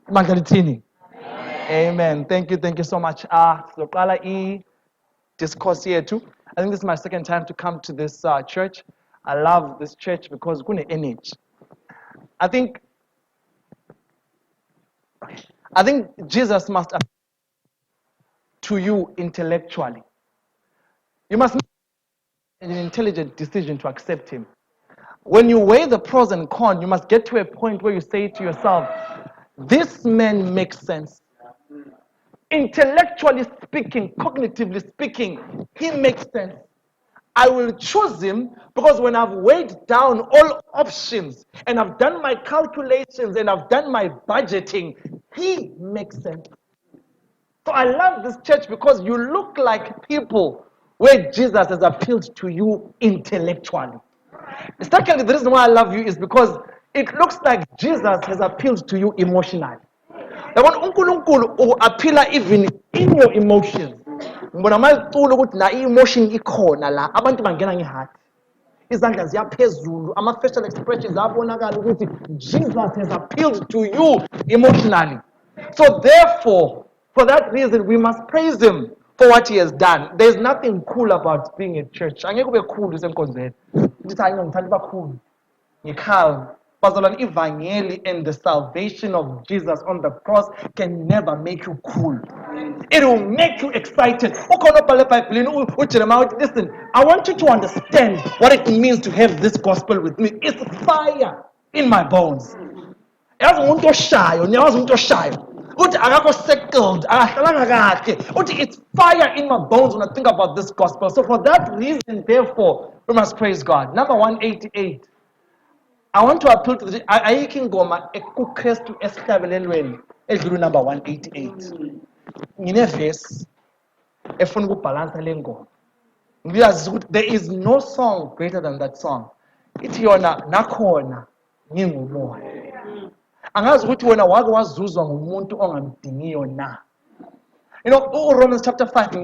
Magalitini. Amen. Thank you so much. So discourse here too. I think this is my second time to come to this church. I love this church because kuna energy. I think Jesus must appeal to you intellectually. You must make an intelligent decision to accept him. When you weigh the pros and cons, you must get to a point where you say to yourself, this man makes sense. Intellectually speaking, cognitively speaking, he makes sense. I will choose him because when I've weighed down all options and I've done my calculations and I've done my budgeting, he makes sense. So I love this church because you look like people where Jesus has appealed to you intellectually. Secondly, the reason why I love you is because it looks like Jesus has appealed to you emotionally. Yabona uNkulunkulu uaphila even in your emotions. Ngibona mayiculo ukuthi la emotion ikhona la abantu bangena ngeheart. Izandla ziyaphezulu, ama-facial expressions abonakala ukuthi Jesus has appealed to you emotionally. So therefore, for that reason, we must praise him for what he has done. There's nothing cool about being in church. Angeke ube cool usenkonzweni. Ngithi hayi ngithanda uba cool. Ngikhava. Bazalwane, ivangeli and the salvation of Jesus on the cross can never make you cool. It will make you excited. Listen, I want you to understand what it means to have this gospel with me. It's fire in my bones. Yazi umuntu oshayo, niyazi umuntu oshayo. Uthi akakho settled, akahlalanga kahle. Uthi it's fire in my bones when I think about this gospel. So for that reason, therefore, we must praise God. Number 188. I want to appeal to the ayikho ingoma ekuKristu esihlabelelweni edlula number 188. Ngine-verse efuna ukubhalansa le ngoma. Ngiyazi ukuthi there is no song greater than that song. Ithi yona nakhona ngingumoya. Angazi ukuthi wena wake wazuzwa ngumuntu ongamdingiyo na. You know, Romans chapter 5,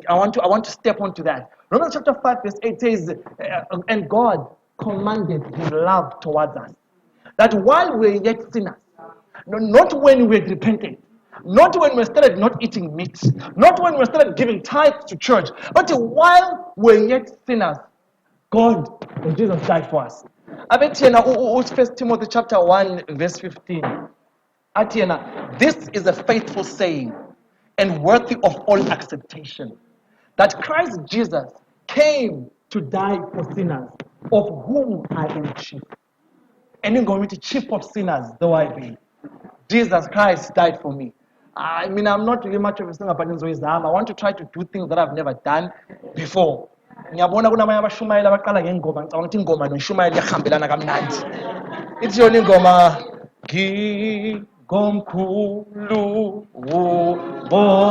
I want to step onto that. Romans chapter 5 verse 8 says, and God commanded his love towards us. That while we were yet sinners, not when we had repented, not when we started not eating meat, not when we started giving tithes to church, but while we were yet sinners, God and Jesus died for us. I bet you now, 1 Timothy chapter 1 verse 15. Atiena, this is a faithful saying and worthy of all acceptation, that Christ Jesus came to die for sinners, of whom I am chief. And you're going to chief of sinners, though I be. Jesus Christ died for me. I mean, I'm not really much of a singer, but I want to try to do things that I've never done before. Ngiyabona kunamanye abashumayeli abaqala ngengoma ngicabanga ukuthi ingoma noshumayeli yahambelana kamnandi. Ithi yona ingoma ngomkhulu uboni.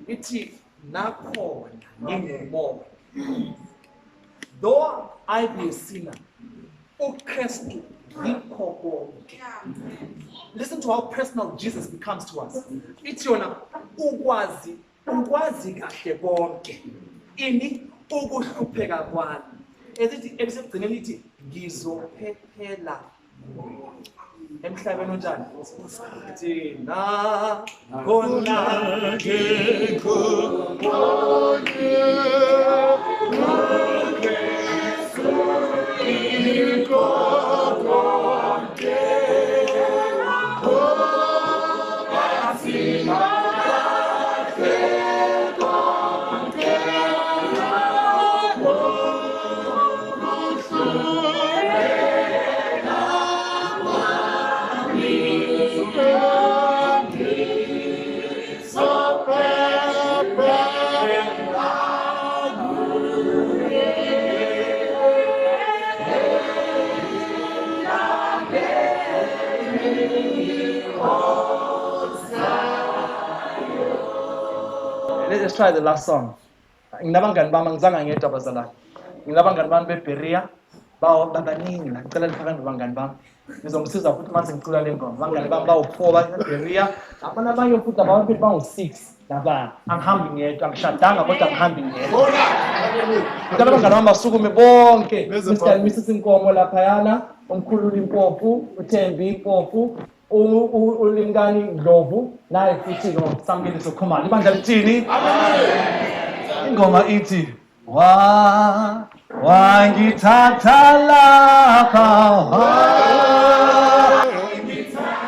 It's nakhona ngingumoya. Though I be a sinner, uKristu yikho konke. Listen to how personal Jesus becomes to us. Ithi yona ukwazi kahle konke. Ini ukuhlupheka kwami. Ezithi ebisekugcineni lithi ngizophephela. Emhlabeni onjani? Thina khona Let's try the last song. Nginabangani bami angizange ngedwa bazalwane. Nginabangani bami beBerea babaningi la ngicela liphakame bangani bami. Ngizomsiza futhi mase ngicula le ngoma. Bangani bami bawu4 beBerea. Abanye abanye futhi abantu bangu6 laba. Angihambi ngedwa angishadanga kodwa angihambi ngedwa. Ngicela bangani bami basukume bonke. Mr. Mrs. Nkomo lapha yana, umkhulu Limpofu, uThembi Impofu. Ulingani Ndlovu naye futhi samkele sokhomana ibandla lithini amen ingoma ithi wangithatha lapha wangithatha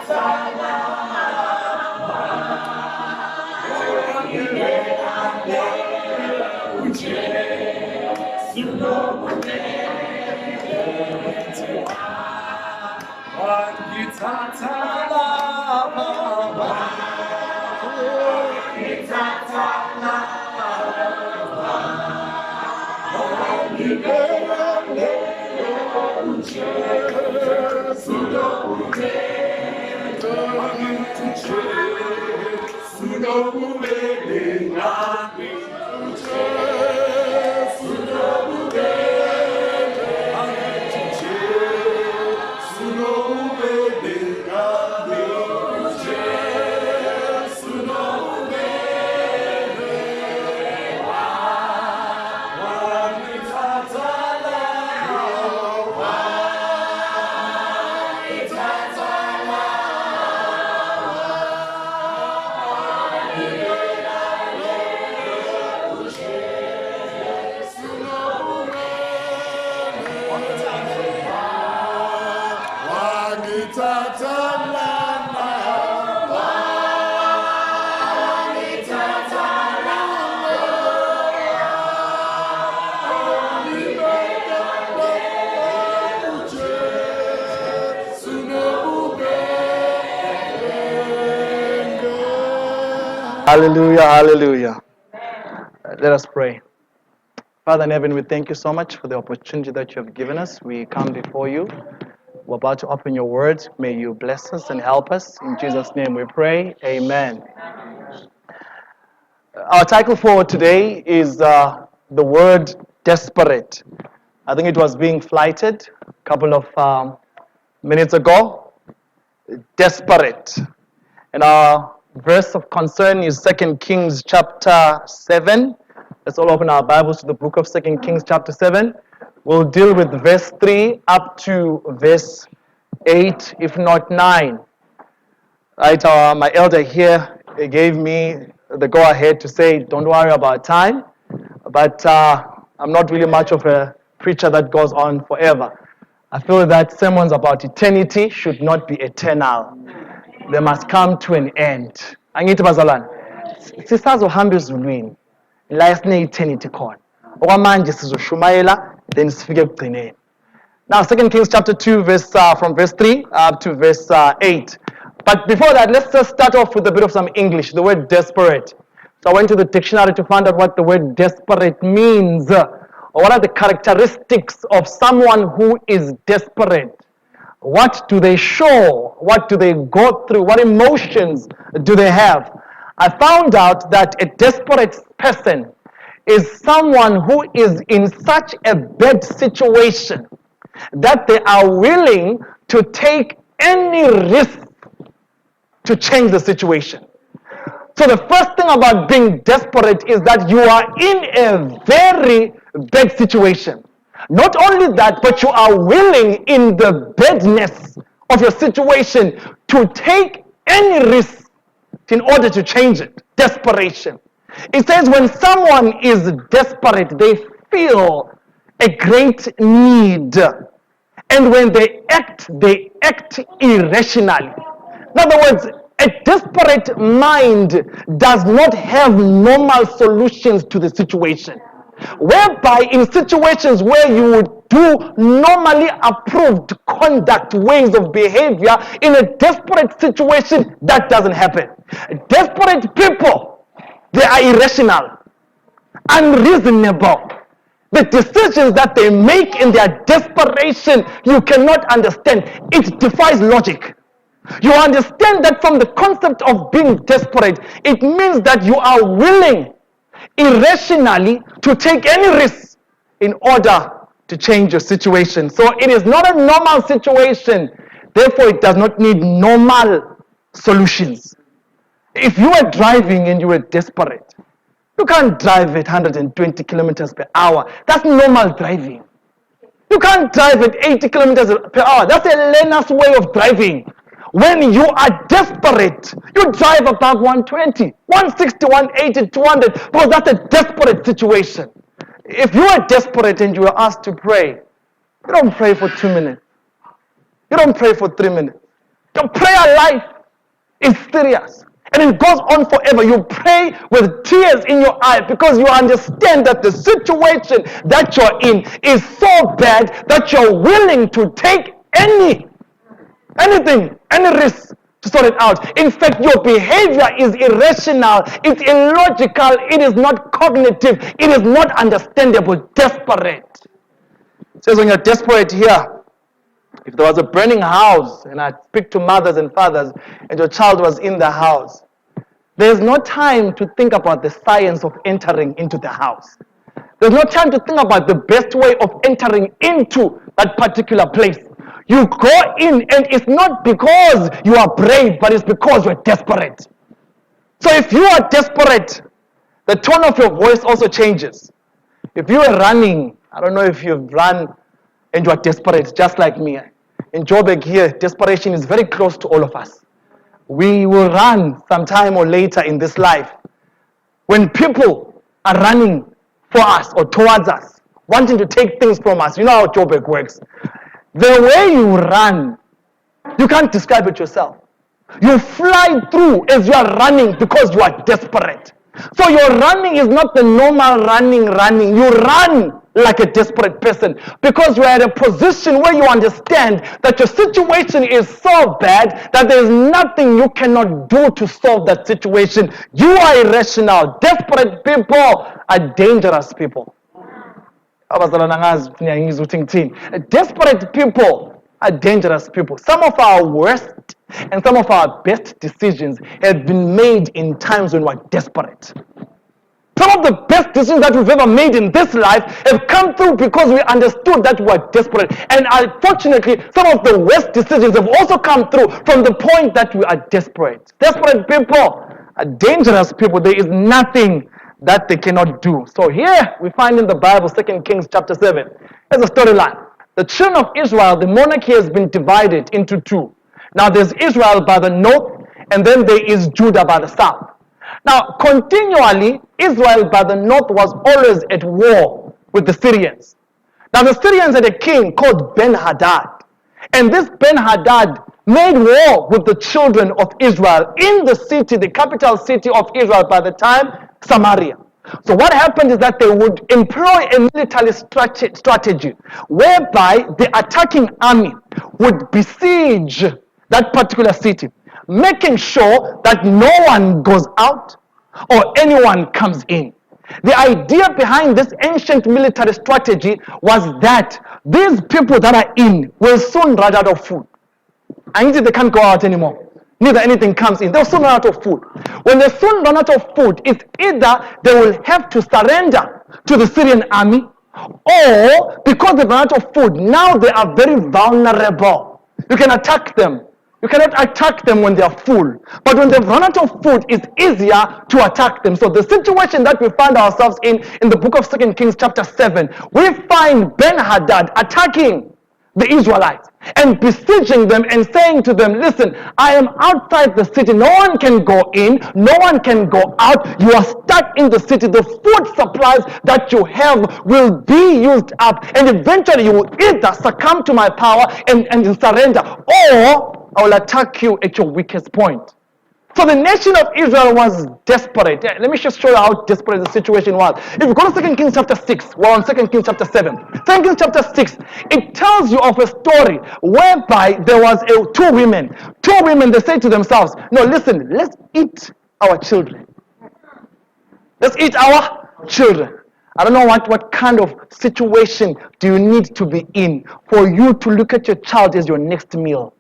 Hallelujah, hallelujah. Let us pray. Father in heaven, we thank you so much for the opportunity that you have given us. We come before you. We're about to open your word. May you bless us and help us. In Jesus' name we pray. Amen. Our title for today is the word desperate. I think it was being flighted a couple of minutes ago. Desperate. And our verse of concern is 2 Kings chapter 7. Let's all open our Bibles to the book of 2 Kings chapter 7. We'll deal with verse 3 up to verse 8, if not 9. Right, my elder here gave me the go-ahead to say, don't worry about time. But I'm not really much of a preacher that goes on forever. I feel that sermons about eternity should not be eternal. They must come to an end. Angithi bazalwane, sisazohamba ezulwini la esine eternity khona. Okwamanje sizoshumayela then sifike ekugcineni. Now 2 Kings chapter 2 from verse 3 up to verse 8. But before that, let's just start off with a bit of some English, the word desperate. So I went to the dictionary to find out what the word desperate means. Or what are the characteristics of someone who is desperate? What do they show? What do they go through? What emotions do they have? I found out that a desperate person is someone who is in such a bad situation that they are willing to take any risk to change the situation. So the first thing about being desperate is that you are in a very bad situation. Not only that, but you are willing in the badness of your situation to take any risk in order to change it. Desperation. It says when someone is desperate, they feel a great need. And when they act irrationally. In other words, a desperate mind does not have normal solutions to the situation. Whereby in situations where you would do normally approved conduct, ways of behavior, in a desperate situation, that doesn't happen. Desperate people, they are irrational, unreasonable. The decisions that they make in their desperation, you cannot understand. It defies logic. You understand that from the concept of being desperate, it means that you are willing irrationally to take any risk in order to change your situation. So it is not a normal situation. Therefore, it does not need normal solutions. If you were driving and you were desperate, you can't drive at 120 kilometers per hour. That's normal driving. You can't drive at 80 kilometers per hour. That's a learner's way of driving. When you are desperate, you drive above 120, 160, 180, 200, because that's a desperate situation. If you are desperate and you are asked to pray, you don't pray for 2 minutes. You don't pray for 3 minutes. Your prayer life is serious. And it goes on forever. You pray with tears in your eyes because you understand that the situation that you're in is so bad that you're willing to take anything, any risk to sort it out. In fact, your behavior is irrational, it's illogical, it is not cognitive, it is not understandable. Desperate. It says when you're desperate here, if there was a burning house and I speak to mothers and fathers and your child was in the house, there's no time to think about the science of entering into the house. There's no time to think about the best way of entering into that particular place. You go in and it's not because you are brave, but it's because you're desperate. So if you are desperate, the tone of your voice also changes. If you are running, I don't know if you've run and you are desperate, just like me. In Joburg here, desperation is very close to all of us. We will run sometime or later in this life. When people are running for us or towards us, wanting to take things from us, you know how Joburg works. The way you run, you can't describe it yourself. You fly through as you are running because you are desperate. So your running is not the normal running. You run like a desperate person because you are at a position where you understand that your situation is so bad that there is nothing you cannot do to solve that situation. You are irrational. Desperate people are dangerous people. Desperate people are dangerous people. Some of our worst and some of our best decisions have been made in times when we're desperate. Some of the best decisions that we've ever made in this life have come through because we understood that we're desperate. And unfortunately, some of the worst decisions have also come through from the point that we are desperate. Desperate people are dangerous people. There is nothing that they cannot do. So here we find in the Bible, 2 Kings chapter 7, there's a storyline. The children of Israel, the monarchy has been divided into two. Now there's Israel by the north, and then there is Judah by the south. Now continually, Israel by the north was always at war with the Syrians. Now the Syrians had a king called Ben-Hadad. And this Ben-Hadad made war with the children of Israel in the city, the capital city of Israel by the time, Samaria. So what happened is that they would employ a military strategy whereby the attacking army would besiege that particular city, making sure that no one goes out or anyone comes in. The idea behind this ancient military strategy was that these people that are in will soon run out of food. And they can't go out anymore. neither anything comes in. They'll soon run out of food. When they soon run out of food, it's either they will have to surrender to the Syrian army, or because they've run out of food, now they are very vulnerable. You can attack them. You cannot attack them when they are full. But when they've run out of food, it's easier to attack them. So the situation that we find ourselves in the book of 2 Kings chapter 7, we find Ben-Hadad attacking the Israelites and besieging them and saying to them, listen, I am outside the city. No one can go in. No one can go out. You are stuck in the city. The food supplies that you have will be used up. And eventually you will either succumb to my power and surrender, or I will attack you at your weakest point. So the nation of Israel was desperate. Let me just show you how desperate the situation was. If you go to 2 Kings chapter 6, we're on 2 Kings chapter 7. 2 Kings chapter 6, it tells you of a story whereby there was two women. Two women, they say to themselves, no, listen, let's eat our children. Let's eat our children. I don't know what kind of situation do you need to be in for you to look at your child as your next meal.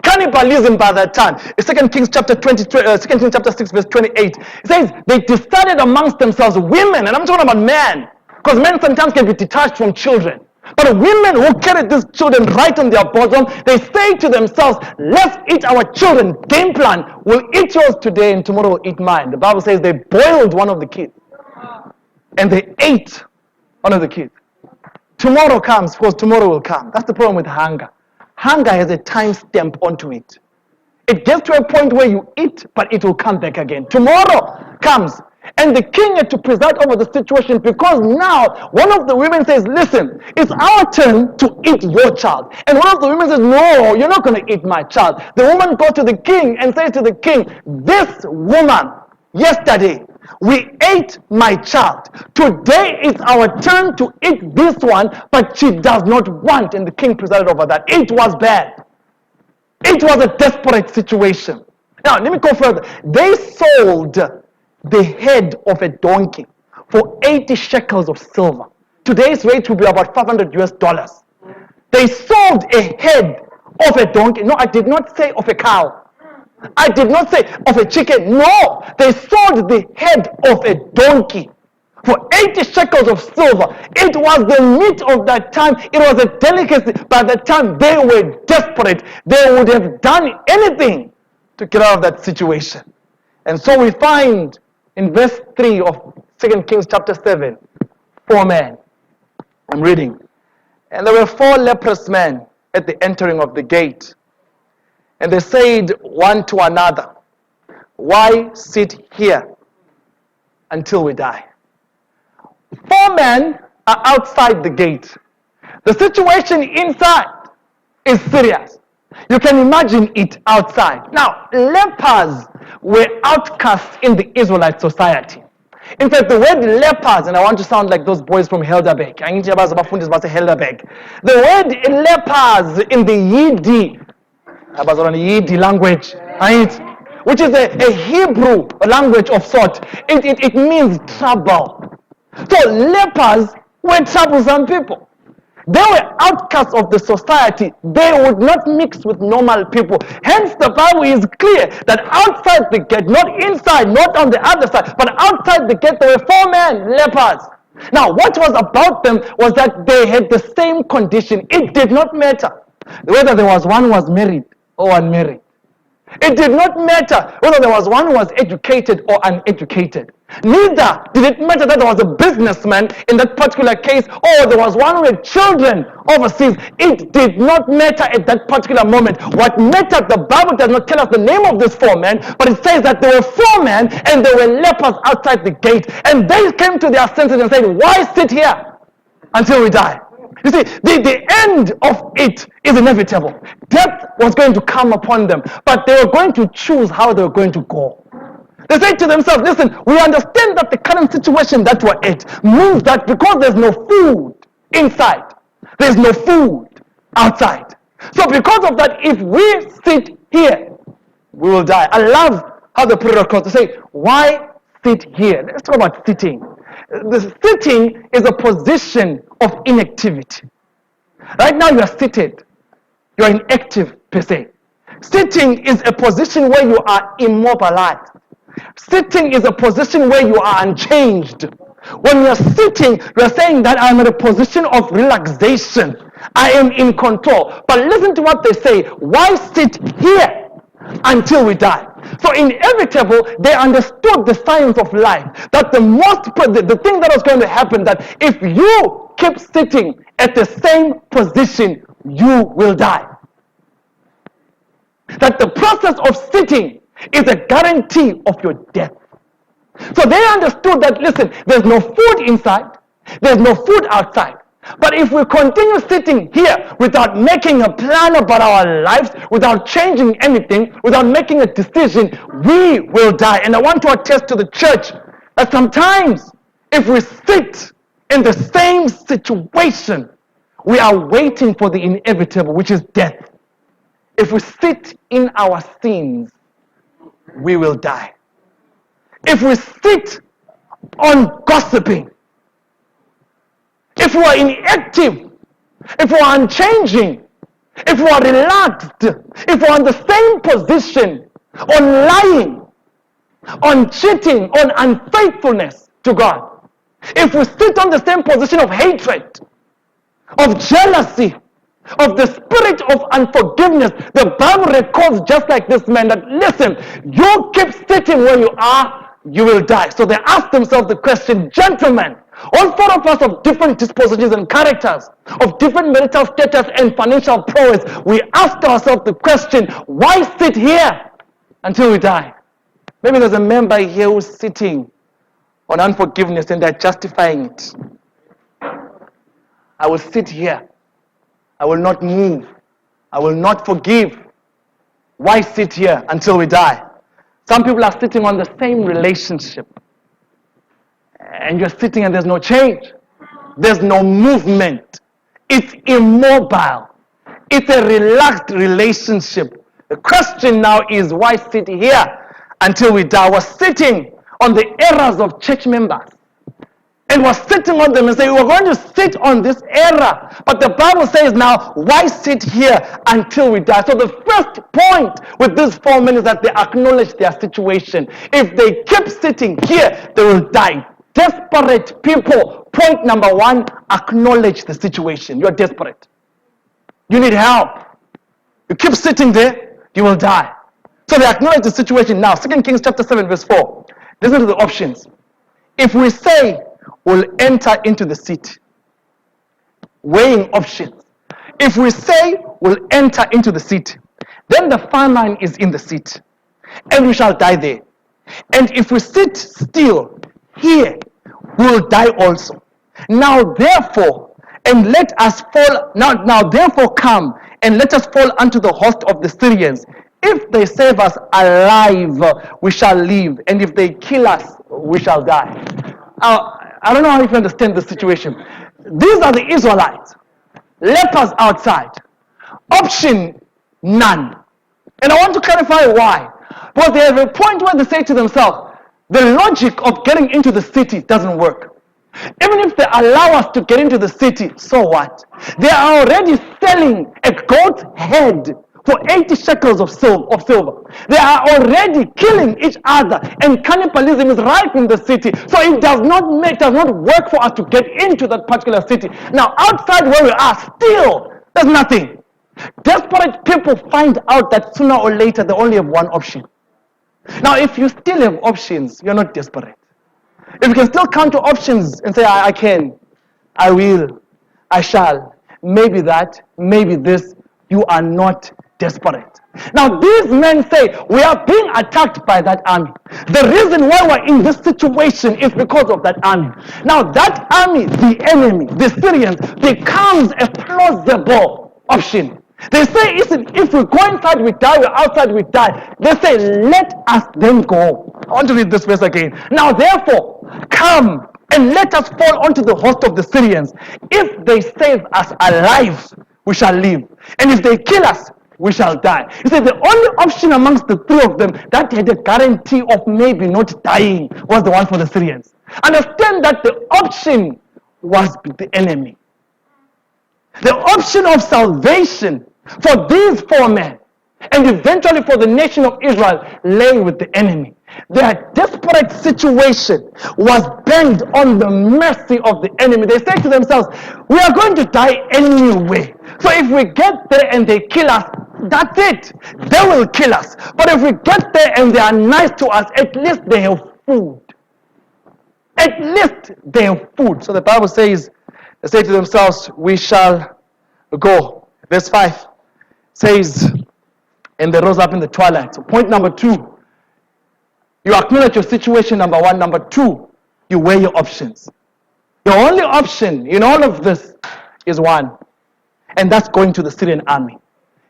Cannibalism by that time. 2 Kings chapter 2 Kings chapter 6 verse 28. It says they decided amongst themselves, women, and I'm talking about men, because men sometimes can be detached from children. But women who carry these children right on their bosom, they say to themselves, let's eat our children. Game plan, we'll eat yours today and tomorrow we'll eat mine. The Bible says they boiled one of the kids and they ate one of the kids. Tomorrow comes, because tomorrow will come. That's the problem with hunger. Hunger has a time stamp onto it. It gets to a point where you eat, but it will come back again. Tomorrow comes, and the king had to preside over the situation, because now one of the women says, listen, it's our turn to eat your child. And one of the women says, no, you're not going to eat my child. The woman goes to the king and says to the king, this woman, yesterday, we ate my child. Today is our turn to eat this one, but she does not want. And the king presided over that. It was bad. It was a desperate situation. Now, let me go further. They sold the head of a donkey for 80 shekels of silver. Today's rate will be about $500. They sold a head of a donkey. No, I did not say of a cow. I did not say of a chicken. No, they sold the head of a donkey for 80 shekels of silver. It was the meat of that time. It was a delicacy. By the time they were desperate, they would have done anything to get out of that situation. And so we find in verse 3 of 2 Kings chapter 7, 4 men. I'm reading. And there were 4 leprous men at the entering of the gate. And they said one to another, why sit here until we die? 4 men are outside the gate. The situation inside is serious. You can imagine it outside. Now, lepers were outcasts in the Israelite society. In fact, the word lepers, and I want to sound like those boys from Helderberg. The word lepers in the Yiddi language, right? Which is a Hebrew language of sort. It means trouble. So lepers were troublesome people. They were outcasts of the society. They would not mix with normal people. Hence the Bible is clear that outside the gate, not inside, not on the other side, but outside the gate there were 4 men, lepers. Now what was about them was that they had the same condition. It did not matter whether there was one who was married or unmarried. It did not matter whether there was one who was educated or uneducated. Neither did it matter that there was a businessman in that particular case, or there was one with children overseas. It did not matter at that particular moment. What mattered, the Bible does not tell us the name of these 4 men, but it says that there were 4 men and there were lepers outside the gate. And they came to their senses and said, why sit here until we die? You see, the end of it is inevitable. Death was going to come upon them, but they were going to choose how they were going to go. They said to themselves, listen, we understand that the current situation that we're at means that because there's no food inside, there's no food outside. So because of that, if we sit here, we will die. I love how they put it across. They say, why sit here? Let's talk about sitting. The sitting is a position of inactivity. Right now you are seated. You are inactive per se. Sitting is a position where you are immobilized. Sitting is a position where you are unchanged. When you're sitting, you're saying that I'm in a position of relaxation. I am in control. But listen to what they say. Why sit here until we die? So inevitable, they understood the science of life. That the thing that was going to happen, that if you keep sitting at the same position, you will die. That the process of sitting is a guarantee of your death. So they understood that, listen, there's no food inside, there's no food outside. But if we continue sitting here without making a plan about our lives, without changing anything, without making a decision, we will die. And I want to attest to the church that sometimes if we sit in the same situation, we are waiting for the inevitable, which is death. If we sit in our sins, we will die. If we sit on gossiping, if we are inactive, if we are unchanging, if we are relaxed, if we are in the same position on lying, on cheating, on unfaithfulness to God, if we sit on the same position of hatred, of jealousy, of the spirit of unforgiveness, the Bible records just like this man that, listen, you keep sitting where you are, you will die. So they asked themselves the question, gentlemen, all four of us of different dispositions and characters, of different marital status and financial prowess, we asked ourselves the question, why sit here until we die? Maybe there's a member here who's sitting on unforgiveness and they're justifying it. I will sit here. I will not move. I will not forgive. Why sit here until we die? Some people are sitting on the same relationship. And you're sitting and there's no change. There's no movement. It's immobile. It's a relaxed relationship. The question now is, why sit here until we die? We're sitting on the errors of church members. And we're sitting on them and saying, we're going to sit on this era. But the Bible says now, why sit here until we die? So the first point with these 4 men is that they acknowledge their situation. If they keep sitting here, they will die. Desperate people, point number 1, acknowledge the situation. You're desperate. You need help. You keep sitting there, you will die. So they acknowledge the situation. Now, 2 Kings chapter 7 verse 4. Listen to the options. If we say we'll enter into the city, weighing options. If we say we'll enter into the city, then the famine is in the city, and we shall die there. And if we sit still here, we will die also. Now therefore, and let us fall. Now therefore come and let us fall unto the host of the Syrians. If they save us alive, we shall live, and if they kill us, we shall die. I don't know if you understand the situation. These are the Israelites. Lepers outside. Option none. And I want to clarify why. Because they have a point where they say to themselves, the logic of getting into the city doesn't work. Even if they allow us to get into the city, so what? They are already selling a goat's head for 80 shekels of silver. They are already killing each other, and cannibalism is rife in the city. So it does not work for us to get into that particular city. Now, outside where we are, still, there's nothing. Desperate people find out that sooner or later they only have one option. Now, if you still have options, you're not desperate. If you can still come to options and say, I can, I will, I shall, maybe that, maybe this, you are not desperate. Now these men say, we are being attacked by that army. The reason why we're in this situation is because of that army. Now that army, the enemy, the Syrians, becomes a plausible option. They say, listen, if we go inside, we die, we're outside, we die. They say, let us then go. I want to read this verse again. Now therefore, come and let us fall onto the host of the Syrians. If they save us alive, we shall live. And if they kill us, we shall die. You see, the only option amongst the three of them that had a guarantee of maybe not dying was the one for the Syrians. Understand that the option was the enemy. The option of salvation for these 4 men and eventually for the nation of Israel lay with the enemy. Their desperate situation was bent on the mercy of the enemy. They said to themselves, we are going to die anyway. So if we get there and they kill us, that's it. They will kill us. But if we get there and they are nice to us, at least they have food. At least they have food. So the Bible says, they say to themselves, we shall go. Verse 5 says, and they rose up in the twilight. So point number 2, you acknowledge your situation, number 1. Number 2, you weigh your options. The only option in all of this is one, and that's going to the Syrian army.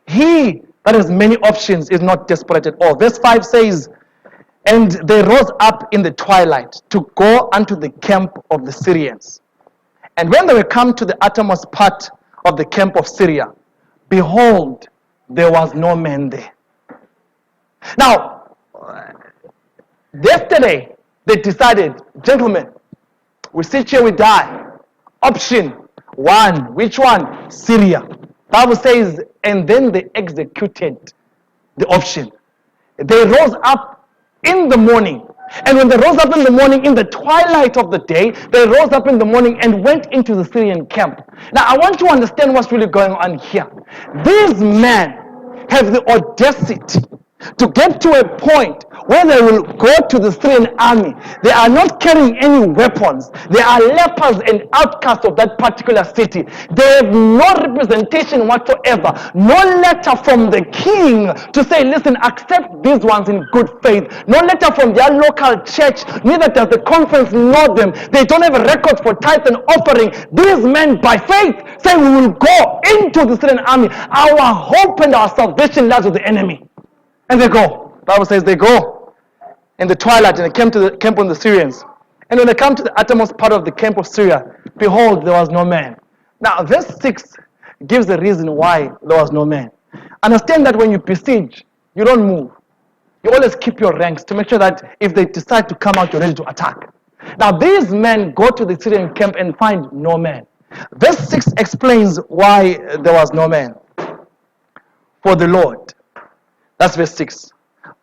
He that has many options is not desperate at all. Verse 5 says, and they rose up in the twilight to go unto the camp of the Syrians. And when they were come to the uttermost part of the camp of Syria, behold, there was no man there. Now, yesterday, they decided, gentlemen, we sit here, we die. Option 1, which one? Syria. Bible says, and then they executed the option. They rose up in the morning. And when they rose up in the morning, in the twilight of the day, they rose up in the morning and went into the Syrian camp. Now, I want to understand what's really going on here. These men have the audacity to get to a point where they will go to the Syrian army. They are not carrying any weapons. They are lepers and outcasts of that particular city. They have no representation whatsoever. No letter from the king to say, listen, accept these ones in good faith. No letter from their local church. Neither does the conference know them. They don't have a record for tithe and offering. These men, by faith, say we will go into the Syrian army. Our hope and our salvation lies with the enemy. And they go. The Bible says they go in the twilight and they came to the camp of the Syrians. And when they come to the uttermost part of the camp of Syria, behold, there was no man. Now, verse 6 gives the reason why there was no man. Understand that when you besiege, you don't move. You always keep your ranks to make sure that if they decide to come out, you're ready to attack. Now, these men go to the Syrian camp and find no man. Verse 6 explains why there was no man. For the Lord. That's verse 6.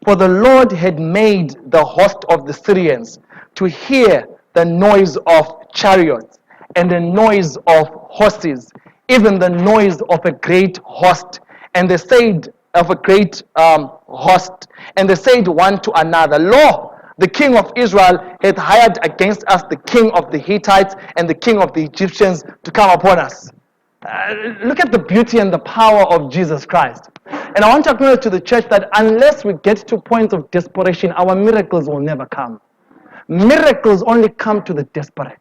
For the Lord had made the host of the Syrians to hear the noise of chariots and the noise of horses, even the noise of a great host. And they said of a great host, and they said one to another, Lo, the king of Israel hath hired against us the king of the Hittites and the king of the Egyptians to come upon us. Look at the beauty and the power of Jesus Christ. And I want to acknowledge to the church that unless we get to points of desperation, our miracles will never come. Miracles only come to the desperate.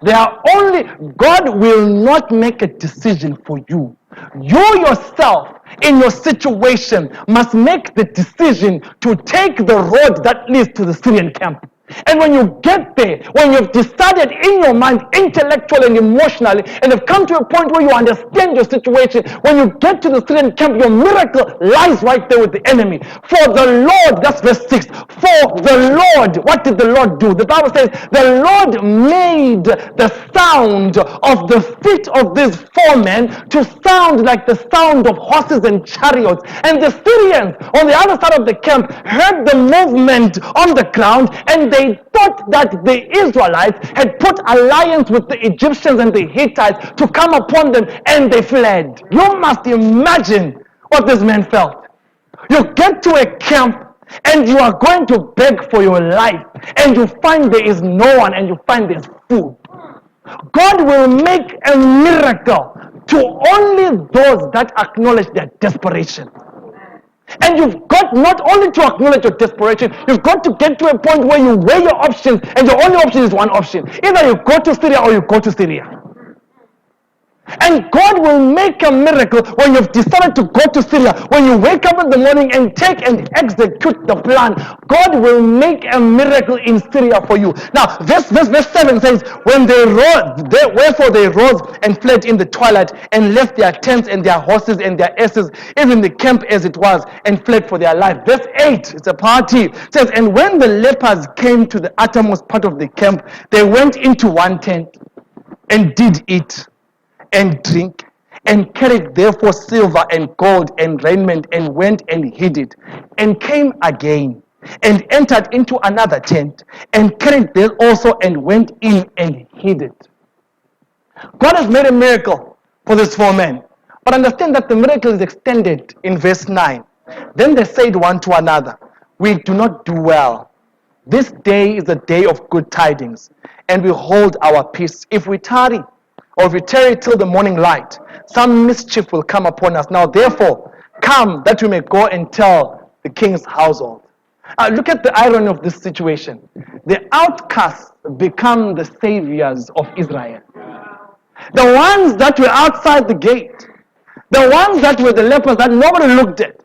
God will not make a decision for you. You yourself, in your situation, must make the decision to take the road that leads to the Syrian camp. And when you get there, when you've decided in your mind, intellectually and emotionally, and have come to a point where you understand your situation, when you get to the Syrian camp, your miracle lies right there with the enemy. For the Lord, that's verse 6, for the Lord, what did the Lord do? The Bible says, the Lord made the sound of the feet of these 4 men to sound like the sound of horses and chariots. And the Syrians on the other side of the camp heard the movement on the ground, and they thought that the Israelites had put alliance with the Egyptians and the Hittites to come upon them, and they fled. You must imagine what this man felt. You get to a camp and you are going to beg for your life, and you find there is no one, and you find there's food. God will make a miracle to only those that acknowledge their desperation. And you've got not only to acknowledge your desperation, you've got to get to a point where you weigh your options, and your only option is one option. Either you go to Syria or you go to Syria. And God will make a miracle when you've decided to go to Syria. When you wake up in the morning and take and execute the plan, God will make a miracle in Syria for you. Now, verse 7 says, when they rose, wherefore they rose and fled in the twilight, and left their tents and their horses and their asses, even the camp as it was, and fled for their life. Verse 8, it's a party. It says, and when the lepers came to the uttermost part of the camp, they went into one tent and did eat and drink and carried therefore silver and gold and raiment, and went and hid it, and came again, and entered into another tent, and carried there also, and went in and hid it. God has made a miracle for these four men. But understand that the miracle is extended in verse 9. Then they said one to another, we do not do well. This day is a day of good tidings, and we hold our peace. If we tarry, or if we tarry till the morning light, some mischief will come upon us. Now therefore, come that we may go and tell the king's household. Look at the irony of this situation. The outcasts become the saviors of Israel. The ones that were outside the gate, the ones that were the lepers that nobody looked at,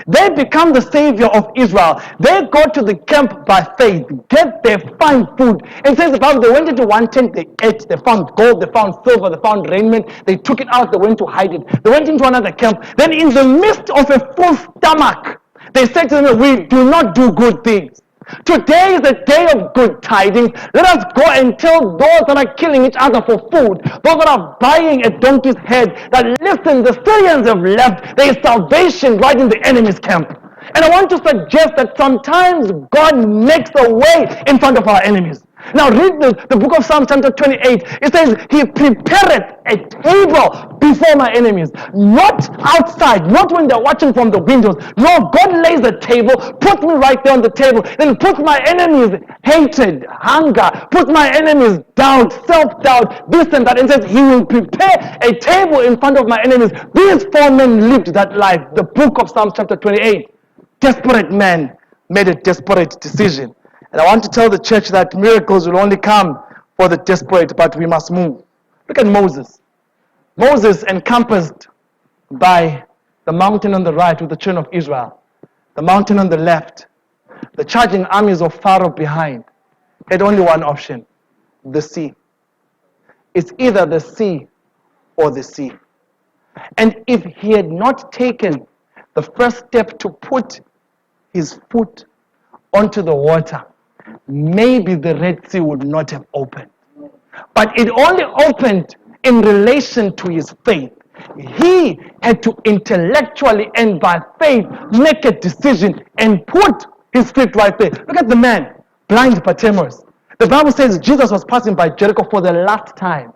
they become the savior of Israel. They go to the camp by faith, get their fine food. It says the Bible, they went into one tent, they ate, they found gold, they found silver, they found raiment, they took it out, they went to hide it. They went into another camp. Then in the midst of a full stomach, they said to them, we do not do good things. Today is a day of good tidings. Let us go and tell those that are killing each other for food, those that are buying a donkey's head, that listen, the Syrians have left. There is salvation right in the enemy's camp. And I want to suggest that sometimes God makes a way in front of our enemies. Now read the book of Psalm chapter 28. It says, he prepareth a table before my enemies. Not outside, not when they're watching from the windows. No, God lays a table, put me right there on the table, then put my enemies hatred, hunger, put my enemies doubt, self-doubt, this and that, and says he will prepare a table in front of my enemies. These four men lived that life. The book of Psalm chapter 28. Desperate man made a desperate decision. And I want to tell the church that miracles will only come for the desperate, but we must move. Look at Moses. Moses, encompassed by the mountain on the right with the children of Israel, the mountain on the left, the charging armies of Pharaoh behind, had only one option, the sea. It's either the sea or the sea. And if he had not taken the first step to put his foot onto the water, maybe the Red Sea would not have opened. But it only opened in relation to his faith. He had to intellectually and by faith make a decision and put his feet right there. Look at the man, blind Bartimaeus. The Bible says Jesus was passing by Jericho for the last time.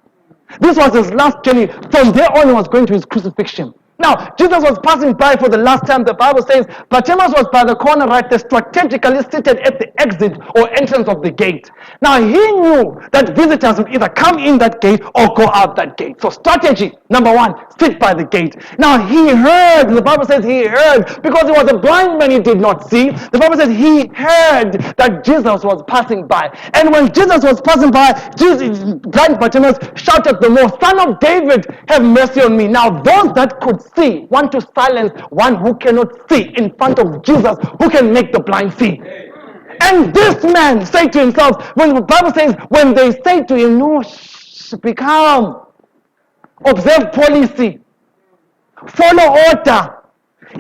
This was his last journey. From there on, he was going to his crucifixion. Now, Jesus was passing by for the last time. The Bible says Bartimaeus was by the corner right there, strategically seated at the exit or entrance of the gate. Now, he knew that visitors would either come in that gate or go out that gate. So strategy, number one, sit by the gate. Now, he heard, the Bible says he heard, because he was a blind man, he did not see. The Bible says he heard that Jesus was passing by. And when Jesus was passing by, blind Bartimaeus shouted the more, Son of David, have mercy on me. Now, those that could see want to silence one who cannot see in front of Jesus, who can make the blind see. And this man said to himself, when the Bible says, when they say to him, no, be calm, observe policy, follow order,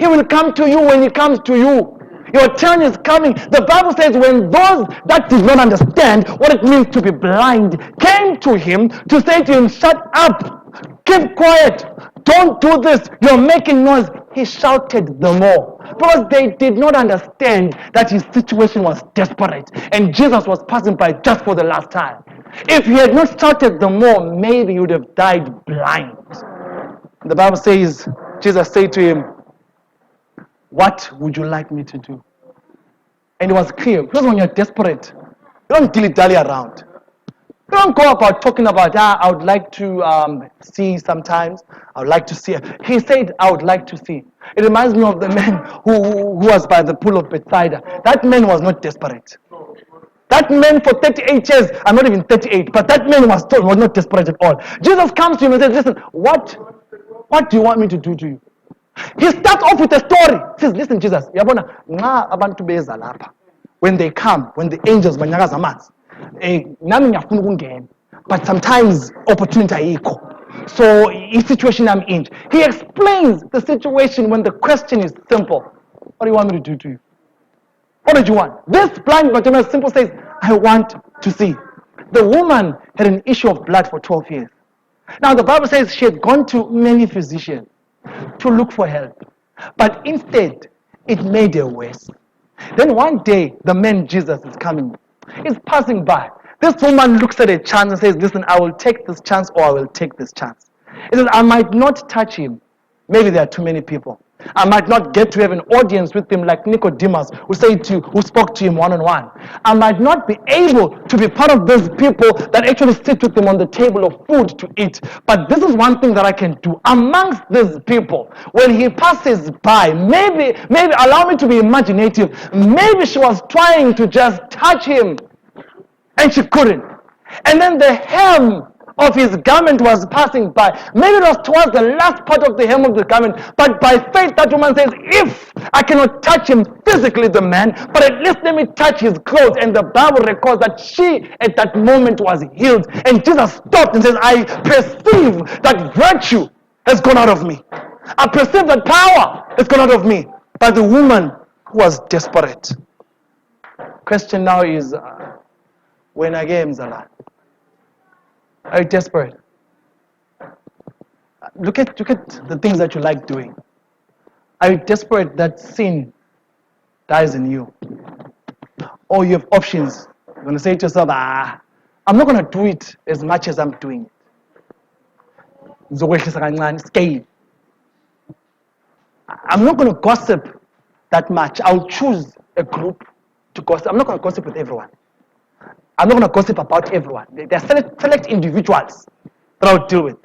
he will come to you when he comes to you. Your turn is coming. The Bible says when those that did not understand what it means to be blind came to him to say to him, shut up, keep quiet, don't do this, you're making noise, he shouted the more. Because they did not understand that his situation was desperate and Jesus was passing by just for the last time. If he had not shouted the more, maybe he would have died blind. The Bible says, Jesus said to him, what would you like me to do? And it was clear, because when you're desperate, you don't dilly-dally around. You don't go about talking about, I would like to see sometimes. I would like to see. He said, I would like to see. It reminds me of the man who was by the pool of Bethsaida. That man was not desperate. That man for 38 years, I'm not even 38, but that man was not desperate at all. Jesus comes to him and says, listen, what do you want me to do to you? He starts off with a story. He says, listen, Jesus, when they come, when the angels, but sometimes opportunity ayikho. So in situation I'm in, he explains the situation when the question is simple. What do you want me to do to you? What did you want? This blind Bartimaeus simple says, I want to see. The woman had an issue of blood for 12 years. Now the Bible says she had gone to many physicians to look for help, but instead it made her worse. Then one day the man Jesus is coming, is passing by. This woman looks at a chance and says, listen, I will take this chance or I will take this chance. He says, I might not touch him. Maybe there are too many people. I might not get to have an audience with him like Nicodemus who spoke to him one-on-one. I might not be able to be part of those people that actually sit with him on the table of food to eat. But this is one thing that I can do. Amongst these people, when he passes by, maybe allow me to be imaginative, maybe she was trying to just touch him and she couldn't. And then the hem of his garment was passing by. Maybe it was towards the last part of the hem of the garment. But by faith, that woman says, if I cannot touch him physically, the man, but at least let me touch his clothes. And the Bible records that she, at that moment, was healed. And Jesus stopped and says, I perceive that virtue has gone out of me. I perceive that power has gone out of me. But the woman was desperate. Question now is, when I get Mzala, are you desperate? Look at the things that you like doing. Are you desperate that sin dies in you? Or you have options. You're going to say to yourself, I'm not going to do it as much as I'm doing it. Scale. I'm not going to gossip that much. I'll choose a group to gossip. I'm not going to gossip with everyone. I'm not going to gossip about everyone. There are select individuals that I'll deal with.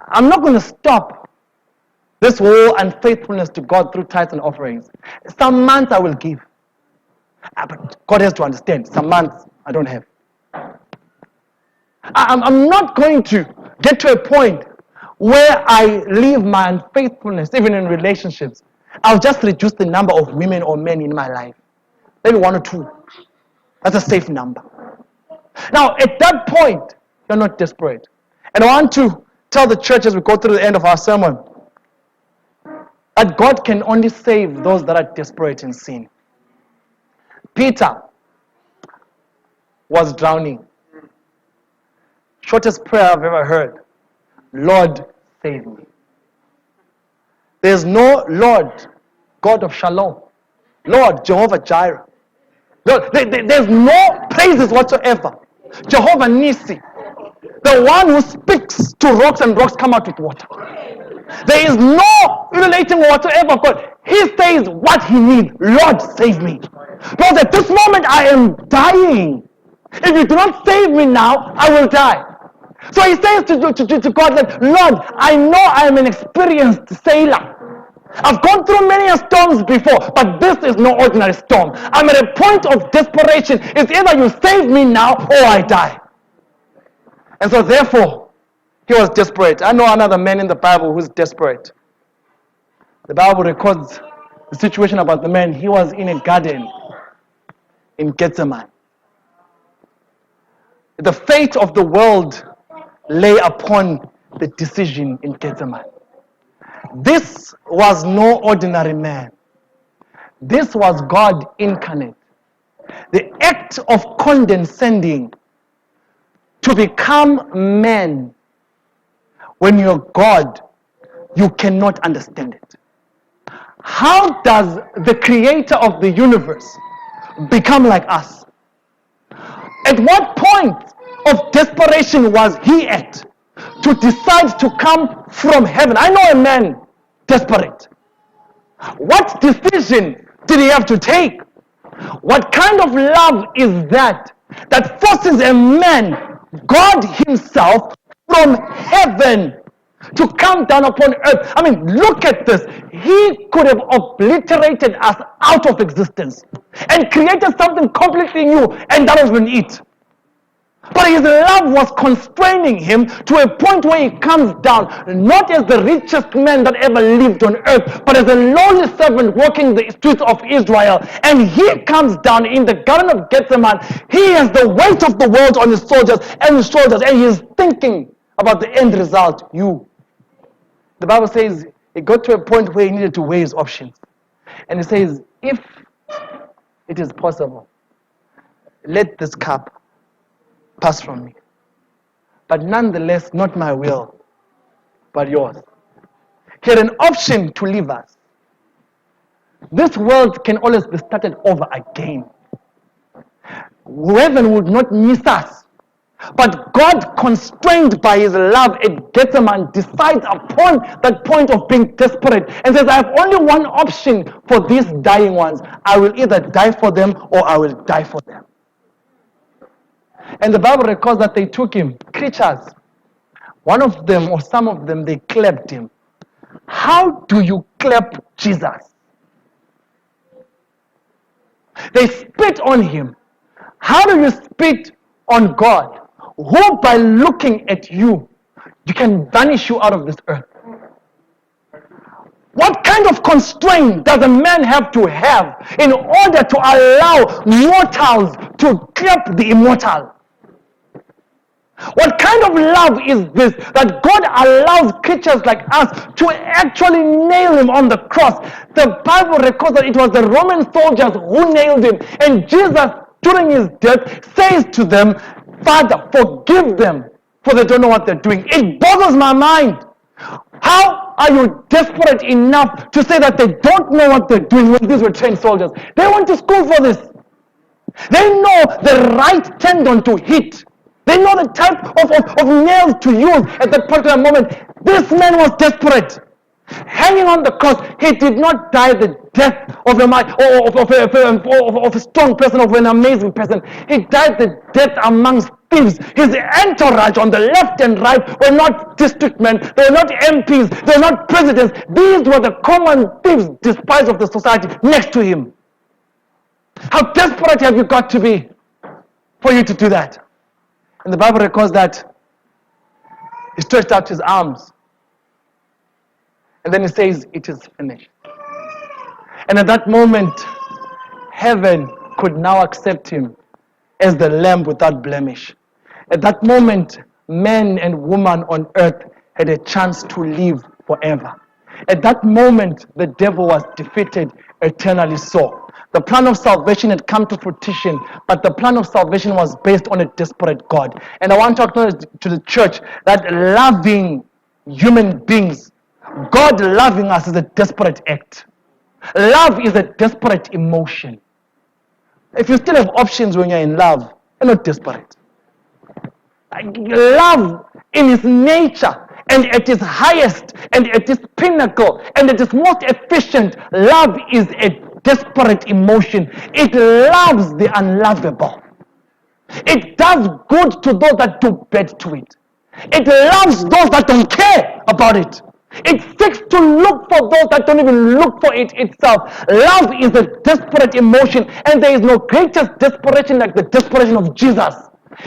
I'm not going to stop this whole unfaithfulness to God through tithes and offerings. Some months I will give. But God has to understand, some months I don't have. I'm not going to get to a point where I leave my unfaithfulness, even in relationships. I'll just reduce the number of women or men in my life. Maybe one or two. That's a safe number. Now, at that point, you're not desperate. And I want to tell the church as we go through the end of our sermon that God can only save those that are desperate in sin. Peter was drowning. Shortest prayer I've ever heard. Lord, save me. There's no Lord, God of Shalom. Lord, Jehovah Jireh. Lord, there's no praises whatsoever. Jehovah Nissi. The one who speaks to rocks and rocks come out with water. There is no relating whatsoever. God, he says what he needs. Lord, save me. Because at this moment I am dying. If you do not save me now, I will die. So he says to God that, Lord, I know I am an experienced sailor. I've gone through many storms before, but this is no ordinary storm. I'm at a point of desperation. It's either you save me now or I die. And so therefore, he was desperate. I know another man in the Bible who's desperate. The Bible records the situation about the man. He was in a garden in Gethsemane. The fate of the world lay upon the decision in Gethsemane. This was no ordinary man. This was God incarnate. The act of condescending to become man. When you're God, you cannot understand it. How does the creator of the universe become like us? At what point of desperation was he at to decide to come from heaven? I know a man desperate. What decision did he have to take? What kind of love is that forces a man, God himself, from heaven to come down upon earth? I mean, look at this. He could have obliterated us out of existence and created something completely new, and that has been it. But his love was constraining him to a point where he comes down, not as the richest man that ever lived on earth, but as a lowly servant walking the streets of Israel. And he comes down in the Garden of Gethsemane. He has the weight of the world on his shoulders, and he is thinking about the end result, you. The Bible says he got to a point where he needed to weigh his options. And he says, if it is possible, let this cup pass from me. but nonetheless, not my will, but yours. He had an option to leave us. This world can always be started over again. Heaven would not miss us. But God, constrained by his love at Gethsemane, decides upon that point of being desperate and says, I have only one option for these dying ones. I will either die for them or I will die for them. And the Bible records that they took him, creatures. One of them or some of them, they clapped him. How do you clap Jesus? They spit on him. How do you spit on God? Who by looking at you, you can vanish you out of this earth? What kind of constraint does a man have in order to allow mortals to clap the immortal? What kind of love is this that God allows creatures like us to actually nail him on the cross? The Bible records that it was the Roman soldiers who nailed him, and Jesus, during his death, says to them, Father, forgive them, for they don't know what they're doing. It boggles my mind. How are you desperate enough to say that they don't know what they're doing when these were trained soldiers? They went to school for this. They know the right tendon to hit. They know the type of nails to use at that particular moment. This man was desperate. Hanging on the cross, he did not die the death of a strong person, of an amazing person. He died the death amongst thieves. His entourage on the left and right were not district men, they were not MPs, they were not presidents. These were the common thieves, despised of the society next to him. How desperate have you got to be for you to do that? And the Bible records that he stretched out his arms. And then he says, it is finished. And at that moment, heaven could now accept him as the Lamb without blemish. At that moment, man and woman on earth had a chance to live forever. At that moment, the devil was defeated, eternally so. The plan of salvation had come to fruition, but the plan of salvation was based on a desperate God. And I want to acknowledge to the church that loving human beings, God loving us, is a desperate act. Love is a desperate emotion. If you still have options when you're in love, you're not desperate. Love in its nature and at its highest and at its pinnacle and at its most efficient, love is a desperate emotion. It loves the unlovable. It does good to those that do bad to it. It loves those that don't care about it. It seeks to look for those that don't even look for it itself. Love is a desperate emotion, and there is no greater desperation like the desperation of Jesus.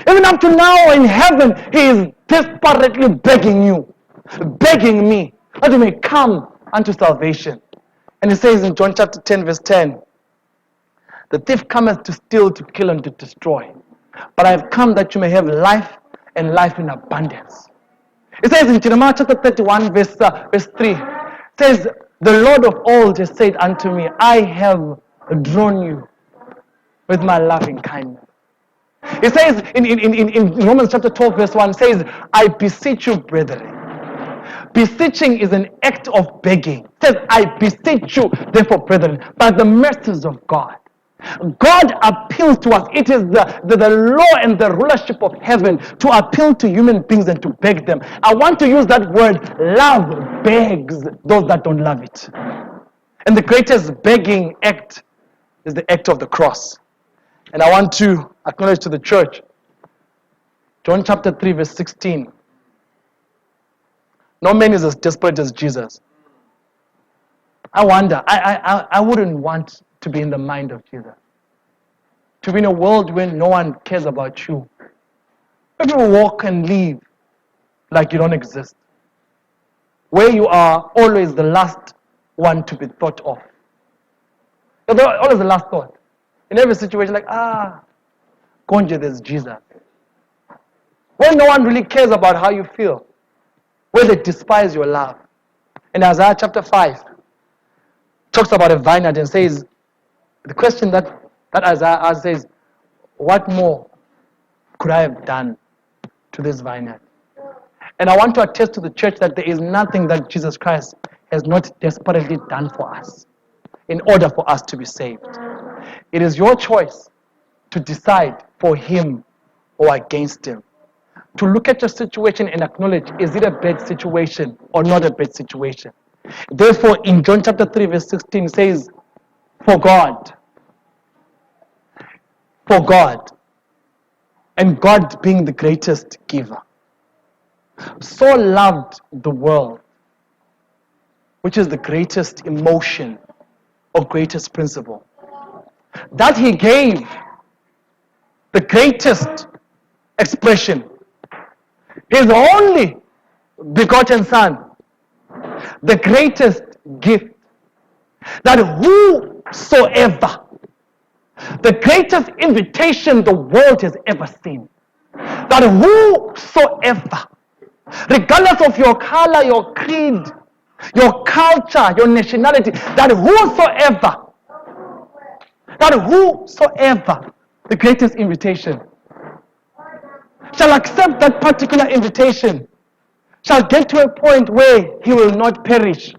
Even up to now in heaven, he is desperately begging you, begging me, that you may come unto salvation. And he says in John chapter 10, verse 10, the thief cometh to steal, to kill, and to destroy. But I have come that you may have life, and life in abundance. It says in Jeremiah chapter 31, verse 3, it says, the Lord of old has said unto me, I have drawn you with my loving kindness. It says in Romans chapter 12, verse 1, it says, I beseech you, brethren. Beseeching is an act of begging. It says, I beseech you, therefore, brethren, by the mercies of God. God appeals to us. It is the law and the rulership of heaven to appeal to human beings and to beg them. I want to use that word, love begs those that don't love it. And the greatest begging act is the act of the cross. And I want to acknowledge to the church, John chapter 3, verse 16. No man is as desperate as Jesus. I wonder, I wouldn't want to be in the mind of Jesus. To be in a world where no one cares about you. Where people walk and live like you don't exist. Where you are always the last one to be thought of. You're always the last thought. In every situation, like, Konje, there's Jesus. Where no one really cares about how you feel. Where they despise your love. In Isaiah chapter 5, talks about a vineyard and says, the question that Isaiah asks says, what more could I have done to this vineyard? And I want to attest to the church that there is nothing that Jesus Christ has not desperately done for us in order for us to be saved. It is your choice to decide for him or against him. To look at your situation and acknowledge, is it a bad situation or not a bad situation? Therefore, in John chapter 3, verse 16, it says, for God, and God being the greatest giver, so loved the world, which is the greatest emotion or greatest principle, that he gave the greatest expression, his only begotten Son, the greatest gift, that whosoever, the greatest invitation the world has ever seen, that whosoever, regardless of your color, your creed, your culture, your nationality, that whosoever, the greatest invitation, shall accept that particular invitation, shall get to a point where he will not perish,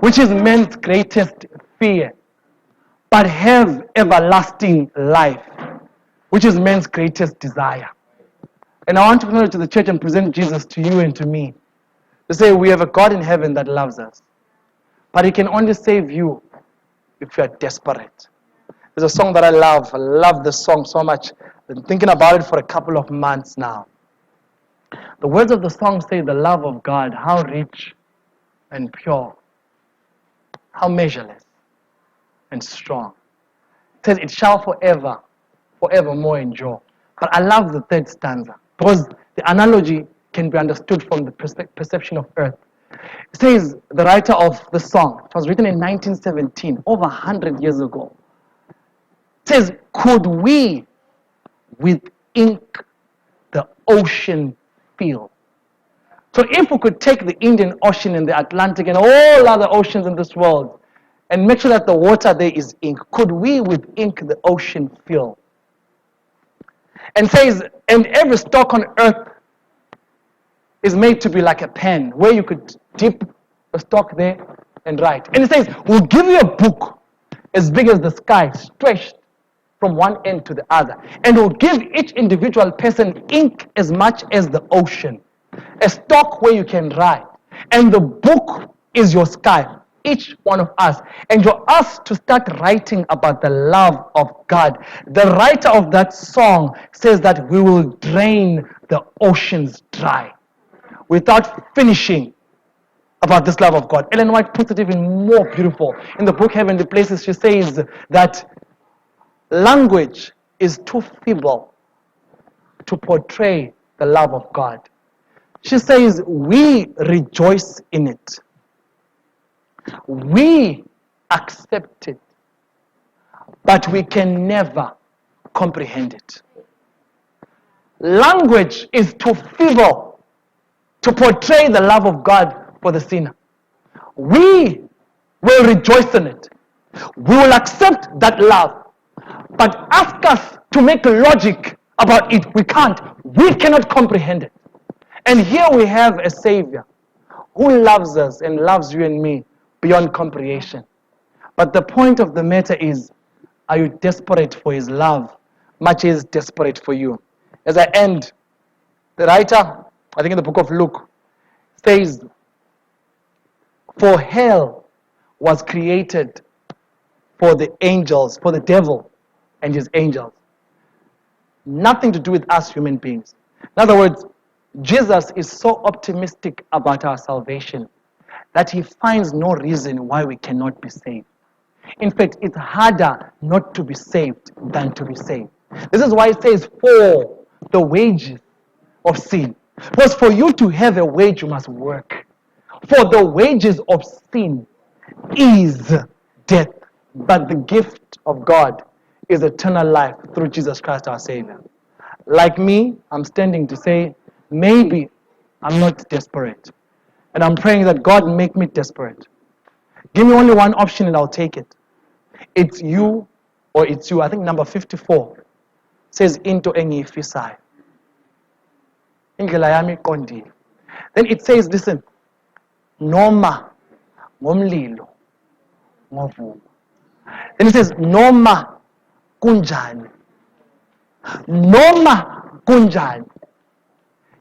which is man's greatest fear, but have everlasting life, which is man's greatest desire. And I want to acknowledge to the church and present Jesus to you and to me, to say we have a God in heaven that loves us, but he can only save you if you are desperate. There's a song that I love this song so much. I've been thinking about it for a couple of months now. The words of the song say, the love of God, how rich and pure, how measureless and strong. It says, it shall forevermore endure. But I love the third stanza, because the analogy can be understood from the perception of earth. It says, the writer of the song, it was written in 1917, over 100 years ago. It says, could we with ink the ocean fill? So if we could take the Indian Ocean and the Atlantic and all other oceans in this world and make sure that the water there is ink, could we with ink the ocean fill? And says, and every stalk on earth is made to be like a pen, where you could dip a stalk there and write. And it says, we'll give you a book as big as the sky, stretched from one end to the other. And we'll give each individual person ink as much as the ocean, a stalk where you can write. And the book is your sky, each one of us. And you're asked to start writing about the love of God. The writer of that song says that we will drain the oceans dry without finishing about this love of God. Ellen White puts it even more beautiful. In the book Heavenly Places, she says that language is too feeble to portray the love of God. She says, we rejoice in it. We accept it. But we can never comprehend it. Language is too feeble to portray the love of God for the sinner. We will rejoice in it. We will accept that love. But ask us to make logic about it. We can't. We cannot comprehend it. And here we have a Savior who loves us and loves you and me beyond comprehension. But the point of the matter is, are you desperate for his love, much as desperate for you? As I end, the writer, I think in the book of Luke, says, for hell was created for the angels, for the devil and his angels. Nothing to do with us human beings. In other words, Jesus is so optimistic about our salvation that he finds no reason why we cannot be saved. In fact, it's harder not to be saved than to be saved. This is why it says, for the wages of sin. Because for you to have a wage, you must work. For the wages of sin is death. But the gift of God is eternal life through Jesus Christ our Savior. Like me, I'm standing to say, maybe I'm not desperate. And I'm praying that God make me desperate. Give me only one option and I'll take it. It's you or it's you. I think number 54 says, into engiyifisayo. Indlela yami iqondile. Then it says, listen, noma ngomlilo ngovuka. Then it says, noma kunjani. Noma kunjani.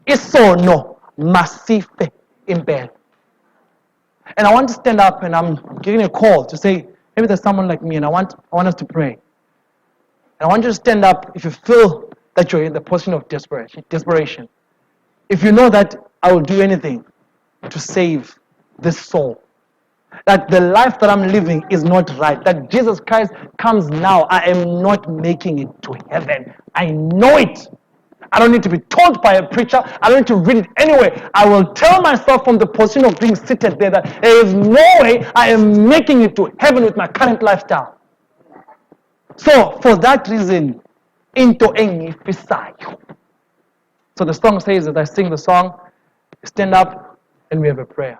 Isono masife impela. And I want to stand up and I'm giving a call to say, maybe there's someone like me and I want us to pray. And I want you to stand up if you feel that you're in the position of desperation. If you know that I will do anything to save this soul. That the life that I'm living is not right. That Jesus Christ comes now. I am not making it to heaven. I know it. I don't need to be told by a preacher. I don't need to read it anyway. I will tell myself from the position of being seated there that there is no way I am making it to heaven with my current lifestyle. So for that reason, into engifisayo. So the song says, as I sing the song, stand up and we have a prayer.